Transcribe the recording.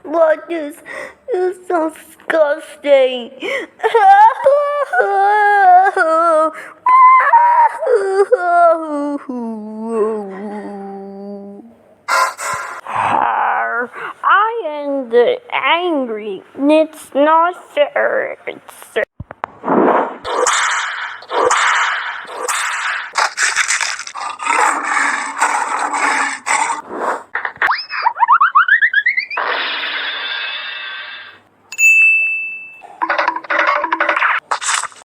What is you so disgusting? I am angry. It's not fair.